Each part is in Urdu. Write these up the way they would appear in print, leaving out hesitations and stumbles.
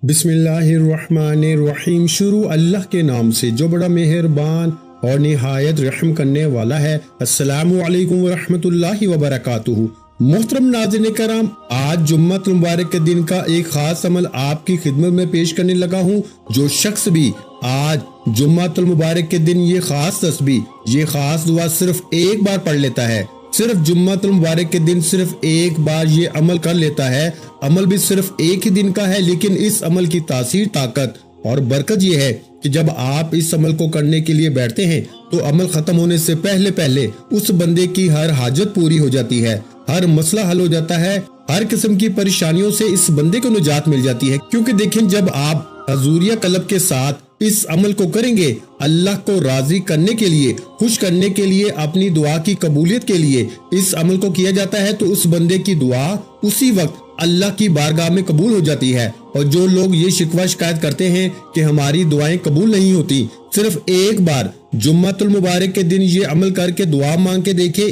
بسم اللہ الرحمن الرحیم۔ شروع اللہ کے نام سے جو بڑا مہربان اور نہایت رحم کرنے والا ہے۔ السلام علیکم ورحمۃ اللہ وبرکاتہ۔ محترم ناظرین کرام، آج جمعہ المبارک کے دن کا ایک خاص عمل آپ کی خدمت میں پیش کرنے لگا ہوں۔ جو شخص بھی آج جمعہ المبارک کے دن یہ خاص تسبیح، یہ خاص دعا صرف ایک بار پڑھ لیتا ہے، صرف جمعہ المبارک کے دن صرف ایک بار یہ عمل کر لیتا ہے، عمل بھی صرف ایک ہی دن کا ہے، لیکن اس عمل کی تاثیر، طاقت اور برکت یہ ہے کہ جب آپ اس عمل کو کرنے کے لیے بیٹھتے ہیں تو عمل ختم ہونے سے پہلے اس بندے کی ہر حاجت پوری ہو جاتی ہے، ہر مسئلہ حل ہو جاتا ہے، ہر قسم کی پریشانیوں سے اس بندے کو نجات مل جاتی ہے۔ کیونکہ دیکھیں، جب آپ حضوریہ قلب کے ساتھ اس عمل کو کریں گے، اللہ کو راضی کرنے کے لیے، خوش کرنے کے لیے، اپنی دعا کی قبولیت کے لیے اس عمل کو کیا جاتا ہے، تو اس بندے کی دعا اسی وقت اللہ کی بارگاہ میں قبول ہو جاتی ہے۔ اور جو لوگ یہ شکوہ شکایت کرتے ہیں کہ ہماری دعائیں قبول نہیں ہوتی، صرف ایک بار جمعہ المبارک کے دن یہ عمل کر کے دعا مانگ کے دیکھیں،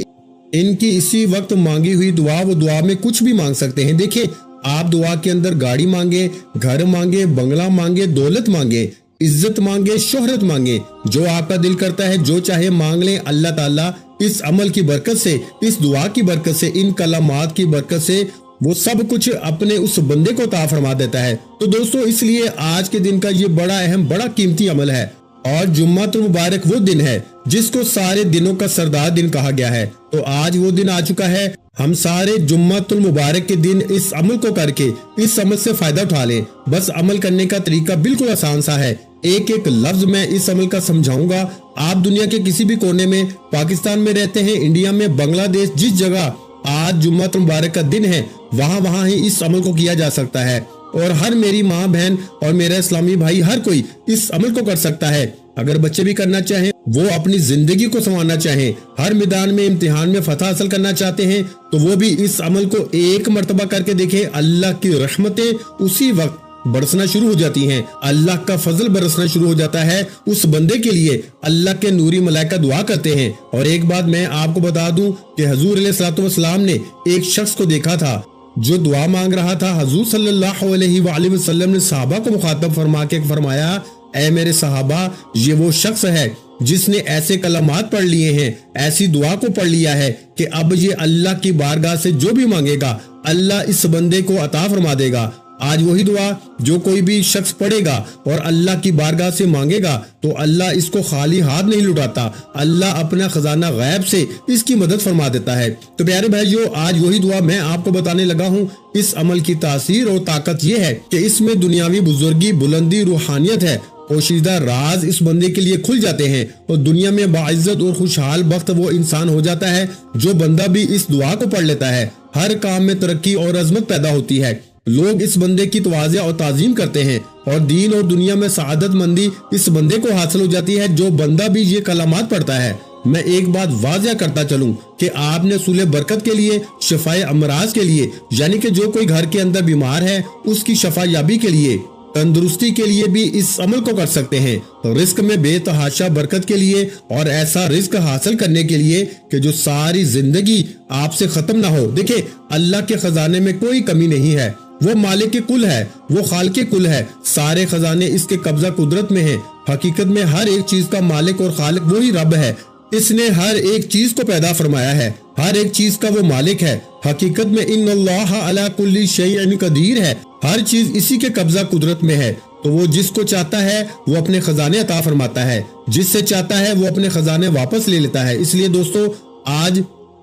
ان کی اسی وقت مانگی ہوئی دعا، وہ دعا میں کچھ بھی مانگ سکتے ہیں۔ دیکھیں، آپ دعا کے اندر گاڑی مانگے، گھر مانگے، بنگلہ مانگے، دولت مانگے، عزت مانگے، شہرت مانگے، جو آپ کا دل کرتا ہے جو چاہے مانگ لیں، اللہ تعالیٰ اس عمل کی برکت سے، اس دعا کی برکت سے، ان کلمات کی برکت سے وہ سب کچھ اپنے اس بندے کو عطا فرما دیتا ہے۔ تو دوستو، اس لیے آج کے دن کا یہ بڑا اہم، بڑا قیمتی عمل ہے، اور جمعہ المبارک وہ دن ہے جس کو سارے دنوں کا سردار دن کہا گیا ہے۔ تو آج وہ دن آ چکا ہے، ہم سارے جمعہ المبارک کے دن اس عمل کو کر کے اس عمل سے فائدہ اٹھا لیں۔ بس عمل کرنے کا طریقہ بالکل آسان سا ہے، ایک ایک لفظ میں اس عمل کا سمجھاؤں گا۔ آپ دنیا کے کسی بھی کونے میں، پاکستان میں رہتے ہیں، انڈیا میں، بنگلہ دیش، جس جگہ آج جمعہ المبارک کا دن ہے، وہاں ہی اس عمل کو کیا جا سکتا ہے، اور ہر میری ماں بہن اور میرا اسلامی بھائی، ہر کوئی اس عمل کو کر سکتا ہے۔ اگر بچے بھی کرنا چاہیں، وہ اپنی زندگی کو سنوارنا چاہیں، ہر میدان میں، امتحان میں فتح حاصل کرنا چاہتے ہیں، تو وہ بھی اس عمل کو ایک مرتبہ کر کے دیکھیں۔ اللہ کی رحمتیں اسی وقت برسنا شروع ہو جاتی ہیں، اللہ کا فضل برسنا شروع ہو جاتا ہے اس بندے کے لیے۔ اللہ کے نوری ملائکہ دعا کرتے ہیں۔ اور ایک بات میں آپ کو بتا دوں کہ حضور علیہ الصلوۃ والسلام نے ایک شخص کو دیکھا تھا جو دعا مانگ رہا تھا۔ حضور صلی اللہ علیہ وآلہ وسلم نے صحابہ کو مخاطب فرما کے فرمایا، اے میرے صحابہ، یہ وہ شخص ہے جس نے ایسے کلمات پڑھ لیے ہیں، ایسی دعا کو پڑھ لیا ہے کہ اب یہ اللہ کی بارگاہ سے جو بھی مانگے گا، اللہ اس بندے کو عطا فرما دے گا۔ آج وہی دعا جو کوئی بھی شخص پڑھے گا اور اللہ کی بارگاہ سے مانگے گا، تو اللہ اس کو خالی ہاتھ نہیں لٹاتا، اللہ اپنا خزانہ غیب سے اس کی مدد فرما دیتا ہے۔ تو پیارے بھائیو، آج وہی دعا میں آپ کو بتانے لگا ہوں۔ اس عمل کی تاثیر اور طاقت یہ ہے کہ اس میں دنیاوی بزرگی، بلندی، روحانیت ہے، پوشیدہ راز اس بندے کے لیے کھل جاتے ہیں، اور دنیا میں باعزت اور خوشحال بخت وہ انسان ہو جاتا ہے جو بندہ بھی اس دعا کو پڑھ لیتا ہے۔ ہر کام میں ترقی اور عظمت پیدا ہوتی ہے، لوگ اس بندے کی تواضع اور تعظیم کرتے ہیں، اور دین اور دنیا میں سعادت مندی اس بندے کو حاصل ہو جاتی ہے جو بندہ بھی یہ کلمات پڑھتا ہے۔ میں ایک بات واضح کرتا چلوں کہ آپ نے حصول برکت کے لیے، شفائے امراض کے لیے، یعنی کہ جو کوئی گھر کے اندر بیمار ہے اس کی شفا یابی کے لیے، تندرستی کے لیے بھی اس عمل کو کر سکتے ہیں، رزق میں بے تحاشا برکت کے لیے، اور ایسا رزق حاصل کرنے کے لیے کہ جو ساری زندگی آپ سے ختم نہ ہو۔ دیکھیں، اللہ کے خزانے میں کوئی کمی نہیں ہے، وہ مالک کل ہے، وہ خالق کل ہے، سارے خزانے اس کے قبضہ قدرت میں ہیں۔ حقیقت میں ہر ایک چیز کا مالک اور خالق وہی رب ہے، اس نے ہر ایک چیز کو پیدا فرمایا ہے، ہر ایک چیز کا وہ مالک ہے۔ حقیقت میں ان اللہ علی کل شیء قدیر ہے، ہر چیز اسی کے قبضہ قدرت میں ہے۔ تو وہ جس کو چاہتا ہے وہ اپنے خزانے عطا فرماتا ہے، جس سے چاہتا ہے وہ اپنے خزانے واپس لے لیتا ہے۔ اس لیے دوستو، آج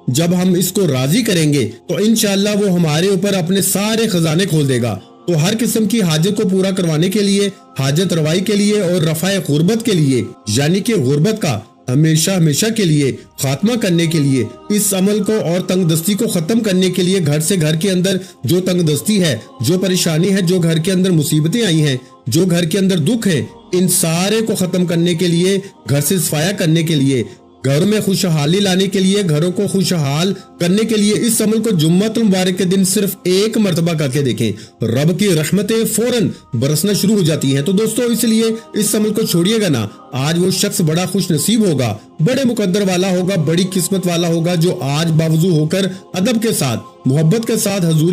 جب ہم اس کو راضی کریں گے تو انشاءاللہ وہ ہمارے اوپر اپنے سارے خزانے کھول دے گا۔ تو ہر قسم کی حاجت کو پورا کروانے کے لیے، حاجت روائی کے لیے، اور رفع غربت کے لیے، یعنی کہ غربت کا ہمیشہ کے لیے خاتمہ کرنے کے لیے، اس عمل کو اور تنگ دستی کو ختم کرنے کے لیے، گھر سے گھر کے اندر جو تنگ دستی ہے، جو پریشانی ہے، جو گھر کے اندر مصیبتیں آئی ہیں، جو گھر کے اندر دکھ ہیں، ان سارے کو ختم کرنے کے لیے، گھر سے صفایا کرنے کے لیے، گھروں میں خوشحالی لانے کے لیے، گھروں کو خوشحال کرنے کے لیے اس عمل کو جمعہ المبارک کے دن صرف ایک مرتبہ کر کے دیکھیں، رب کی رحمتیں فوراً برسنا شروع ہو جاتی ہیں۔ تو دوستو، اس لیے اس عمل کو چھوڑیے گا نا۔ آج وہ شخص بڑا خوش نصیب ہوگا، بڑے مقدر والا ہوگا، بڑی قسمت والا ہوگا، جو آج باوضو ہو کر ادب کے ساتھ، محبت کے ساتھ، حضور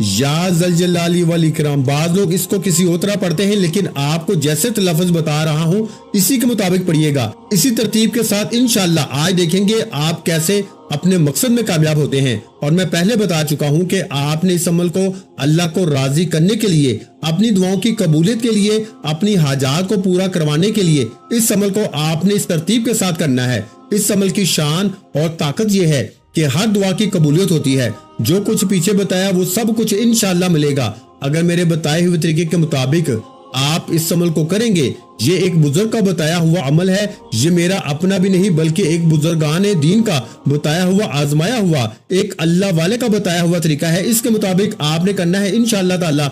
یا ذل جلالی والاکرام۔ بعض لوگ اس کو کسی اور طرح پڑھتے ہیں، لیکن آپ کو جیسے تلفظ بتا رہا ہوں اسی کے مطابق پڑھیے گا، اسی ترتیب کے ساتھ انشاءاللہ آج دیکھیں گے آپ کیسے اپنے مقصد میں کامیاب ہوتے ہیں۔ اور میں پہلے بتا چکا ہوں کہ آپ نے اس عمل کو اللہ کو راضی کرنے کے لیے، اپنی دعاؤں کی قبولیت کے لیے، اپنی حاجات کو پورا کروانے کے لیے اس عمل کو آپ نے اس ترتیب کے ساتھ کرنا ہے۔ اس عمل کی شان اور طاقت یہ ہے کہ ہر دعا کی قبولیت ہوتی ہے۔ جو کچھ پیچھے بتایا وہ سب کچھ انشاءاللہ ملے گا اگر میرے بتائے ہوئے طریقے کے مطابق آپ اس عمل کو کریں گے۔ یہ ایک بزرگ کا بتایا ہوا عمل ہے، یہ میرا اپنا بھی نہیں بلکہ ایک بزرگان دین کا بتایا ہوا، آزمایا ہوا، ایک اللہ والے کا بتایا ہوا طریقہ ہے۔ اس کے مطابق آپ نے کرنا ہے انشاءاللہ تعالی۔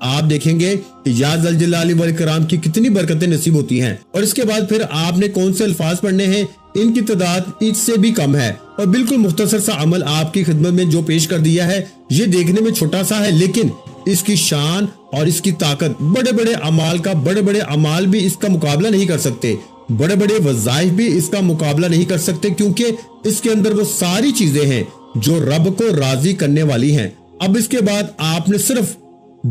آپ دیکھیں گے کہ یا ذل جلال والاکرام کی کتنی برکتیں نصیب ہوتی ہیں۔ اور اس کے بعد پھر آپ نے کون سے الفاظ پڑھنے ہیں، ان کی تعداد اس سے بھی کم ہے، اور بالکل مختصر سا عمل آپ کی خدمت میں جو پیش کر دیا ہے، یہ دیکھنے میں چھوٹا سا ہے لیکن اس کی شان اور اس کی طاقت بڑے بڑے اعمال بھی اس کا مقابلہ نہیں کر سکتے، بڑے بڑے وظائف بھی اس کا مقابلہ نہیں کر سکتے، کیونکہ اس کے اندر وہ ساری چیزیں ہیں جو رب کو راضی کرنے والی ہیں۔ اب اس کے بعد آپ نے صرف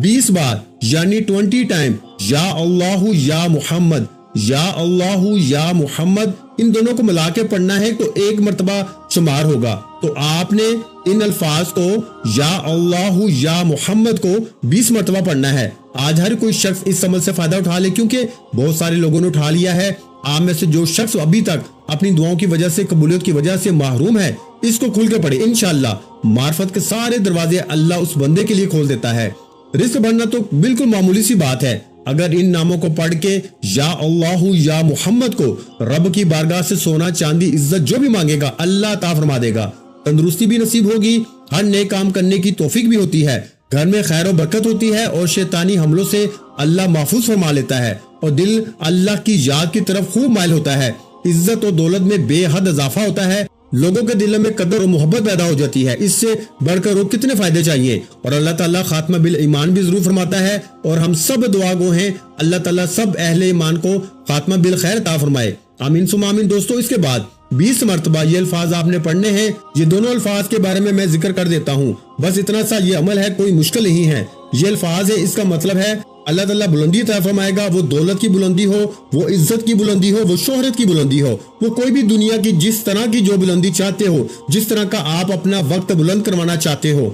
20 بار یعنی 20 ٹائم یا اللہ یا محمد، یا اللہ یا محمد، ان دونوں کو ملا کے پڑھنا ہے تو ایک مرتبہ شمار ہوگا۔ تو آپ نے ان الفاظ کو یا اللہ یا محمد کو 20 مرتبہ پڑھنا ہے۔ آج ہر کوئی شخص اس عمل سے فائدہ اٹھا لے، کیونکہ بہت سارے لوگوں نے اٹھا لیا ہے۔ آپ میں سے جو شخص ابھی تک اپنی دعاؤں کی وجہ سے، قبولیت کی وجہ سے محروم ہے، اس کو کھل کے پڑھے، انشاءاللہ معرفت کے سارے دروازے اللہ اس بندے کے لیے کھول دیتا ہے۔ رزق بڑھنا تو بالکل معمولی سی بات ہے۔ اگر ان ناموں کو پڑھ کے یا اللہ یا محمد کو رب کی بارگاہ سے سونا چاندی عزت جو بھی مانگے گا اللہ عطا فرما دے گا، تندرستی بھی نصیب ہوگی، ہر نیک کام کرنے کی توفیق بھی ہوتی ہے، گھر میں خیر و برکت ہوتی ہے، اور شیطانی حملوں سے اللہ محفوظ فرما لیتا ہے، اور دل اللہ کی یاد کی طرف خوب مائل ہوتا ہے، عزت و دولت میں بے حد اضافہ ہوتا ہے، لوگوں کے دلوں میں قدر و محبت پیدا ہو جاتی ہے۔ اس سے بڑھ کر وہ کتنے فائدے چاہیے۔ اور اللہ تعالیٰ خاتمہ بالایمان بھی ضرور فرماتا ہے، اور ہم سب دعا گو ہیں اللہ تعالیٰ سب اہل ایمان کو خاتمہ بالخیر عطا فرمائے، آمین ثم آمین۔ دوستو اس کے بعد 20 مرتبہ یہ الفاظ آپ نے پڑھنے ہیں۔ یہ دونوں الفاظ کے بارے میں ذکر کر دیتا ہوں، بس اتنا سا یہ عمل ہے، کوئی مشکل نہیں ہے۔ یہ الفاظ ہے، اس کا مطلب ہے اللہ تعالیٰ بلندی عطا فرمائے گا، وہ دولت کی بلندی ہو، وہ عزت کی بلندی ہو، وہ شہرت کی بلندی ہو، وہ کوئی بھی دنیا کی جس طرح کی جو بلندی چاہتے ہو، جس طرح کا آپ اپنا وقت بلند کروانا چاہتے ہو،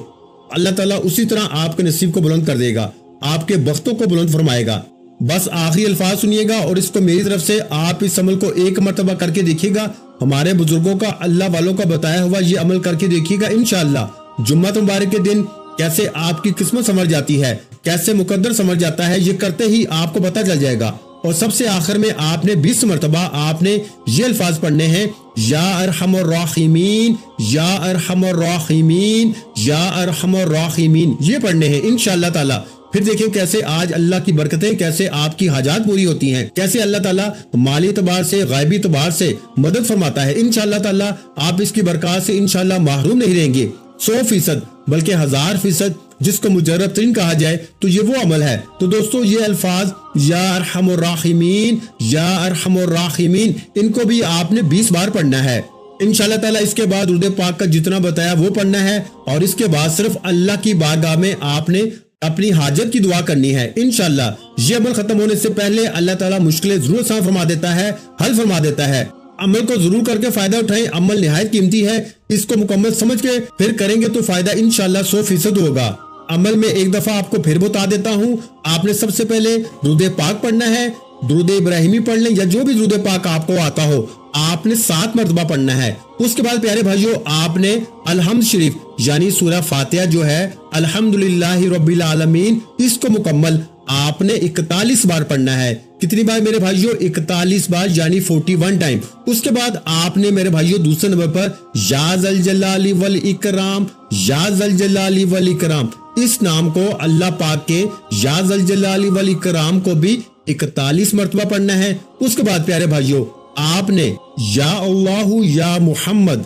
اللہ تعالیٰ اسی طرح آپ کے نصیب کو بلند کر دے گا، آپ کے بختوں کو بلند فرمائے گا۔ بس آخری الفاظ سنیے گا، اور اس کو میری طرف سے آپ اس عمل کو ایک مرتبہ کر کے دیکھیے گا، ہمارے بزرگوں کا، اللہ والوں کا بتایا ہوا یہ عمل کر کے دیکھیے گا انشاءاللہ۔ جمعہ مبارک کے دن کیسے آپ کی قسمت سنور جاتی ہے، کیسے مقدر سنور جاتا ہے، یہ کرتے ہی آپ کو پتہ چل جائے گا۔ اور سب سے آخر میں آپ نے 20 مرتبہ آپ نے یہ الفاظ پڑھنے ہیں، یا ارحم الراحمین، یا ارحم الراحمین، یا ارحم الراحمین، یہ پڑھنے ہیں انشاءاللہ تعالی۔ پھر دیکھیں کیسے آج اللہ کی برکتیں، کیسے آپ کی حاجات پوری ہوتی ہیں، کیسے اللہ تعالیٰ مالی اعتبار سے، غیبی اعتبار سے مدد فرماتا ہے انشاءاللہ تعالیٰ۔ آپ اس کی برکات سے انشاءاللہ محروم نہیں رہیں گے 100%، بلکہ 1000%، جس کو مجرد ترین کہا جائے تو یہ وہ عمل ہے۔ تو دوستو یہ الفاظ یا ارحم الراحمین، یا ارحم الراحمین، ان کو بھی آپ نے 20 بار پڑھنا ہے انشاءاللہ تعالیٰ۔ اس کے بعد درود پاک کا جتنا بتایا وہ پڑھنا ہے، اور اس کے بعد صرف اللہ کی بارگاہ میں آپ نے اپنی حاجت کی دعا کرنی ہے انشاءاللہ۔ یہ عمل ختم ہونے سے پہلے اللہ تعالیٰ مشکلیں ضرور آسان فرما دیتا ہے، حل فرما دیتا ہے۔ عمل کو ضرور کر کے فائدہ اٹھائیں، عمل نہایت قیمتی ہے، اس کو مکمل سمجھ کے پھر کریں گے تو فائدہ انشاءاللہ 100% ہوگا۔ عمل میں ایک دفعہ آپ کو پھر بتا دیتا ہوں، آپ نے سب سے پہلے درود پاک پڑھنا ہے، درود ابراہیمی پڑھ لیں یا جو بھی درود پاک آپ کو آتا ہو، آپ نے 7 مرتبہ پڑھنا ہے۔ اس کے بعد پیارے بھائیو آپ نے الحمد شریف یعنی سورہ فاتحہ جو ہے الحمدللہ رب العالمین، اس کو مکمل آپ نے 41 بار پڑھنا ہے۔ کتنی بار میرے بھائیو؟ 41 بار یعنی 41 ٹائم۔ اس کے بعد آپ نے میرے بھائیو دوسرے نمبر پر یا ذل جلال والاکرام، یا ذل جلال والاکرام، اس نام کو اللہ پاک کے یا ذل جلال والاکرام کو بھی 41 مرتبہ پڑھنا ہے۔ اس کے بعد پیارے بھائیو آپ نے یا اللہ یا محمد،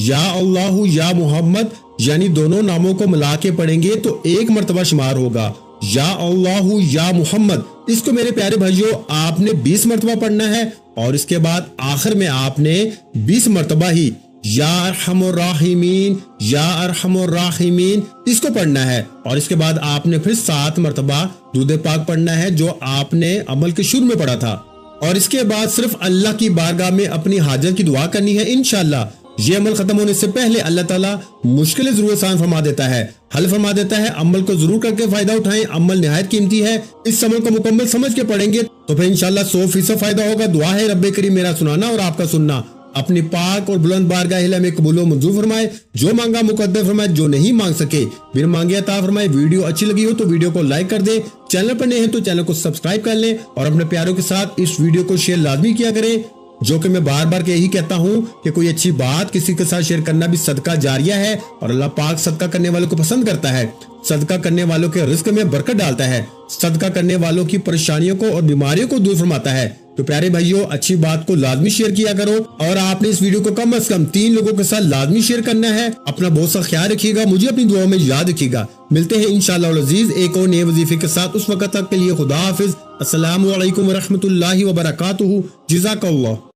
یا اللہ یا محمد یعنی دونوں ناموں کو ملا کے پڑھیں گے تو 1 مرتبہ شمار ہوگا، یا اللہ یا محمد۔ اس کو میرے پیارے بھائیو آپ نے 20 مرتبہ پڑھنا ہے، اور اس کے بعد آخر میں آپ نے 20 مرتبہ ہی یا ارحم الراحمین یا ارحم الراحمین، اس کو پڑھنا ہے، اور اس کے بعد آپ نے پھر 7 مرتبہ درود پاک پڑھنا ہے جو آپ نے عمل کے شروع میں پڑھا تھا، اور اس کے بعد صرف اللہ کی بارگاہ میں اپنی حاجت کی دعا کرنی ہے۔ انشاءاللہ یہ عمل ختم ہونے سے پہلے اللہ تعالیٰ مشکلیں ضرور آسان فرما دیتا ہے، حل فرما دیتا ہے۔ عمل کو ضرور کر کے فائدہ اٹھائیں، عمل نہایت قیمتی ہے، اس عمل کو مکمل سمجھ کے پڑھیں گے تو پھر انشاءاللہ 100% فائدہ ہوگا۔ دعا ہے رب کریم میرا سنانا اور آپ کا سننا اپنی پاک اور بلند بارگاہ الہ میں قبول و منظور فرمائے، جو مانگا مقدر فرمائے، جو نہیں مانگ سکے بن مانگے عطا فرمائے۔ ویڈیو اچھی لگی ہو تو ویڈیو کو لائک کر دیں، چینل پر نئے ہیں تو چینل کو سبسکرائب کر لیں، اور اپنے پیاروں کے ساتھ اس ویڈیو کو شیئر لازمی کیا کریں۔ جو کہ میں بار بار یہی کہتا ہوں کہ کوئی اچھی بات کسی کے ساتھ شیئر کرنا بھی صدقہ جاریہ ہے، اور اللہ پاک صدقہ کرنے والوں کو پسند کرتا ہے، صدقہ کرنے والوں کے رزق میں برکت ڈالتا ہے، صدقہ کرنے والوں کی پریشانیوں کو اور بیماریوں کو دور فرماتا ہے۔ تو پیارے بھائیوں، اچھی بات کو لازمی شیئر کیا کرو، اور آپ نے اس ویڈیو کو کم از کم 3 لوگوں کے ساتھ لازمی شیئر کرنا ہے۔ اپنا بہت سا خیال رکھیے گا، مجھے اپنی دعاؤں میں یاد رکھیے گا۔ ملتے ہیں انشاءاللہ العزیز ایک اور نئے وظیفے کے ساتھ، اس وقت تک کے لیے خدا حافظ۔ السلام علیکم ورحمۃ اللہ وبرکاتہ۔ جزاک اللہ۔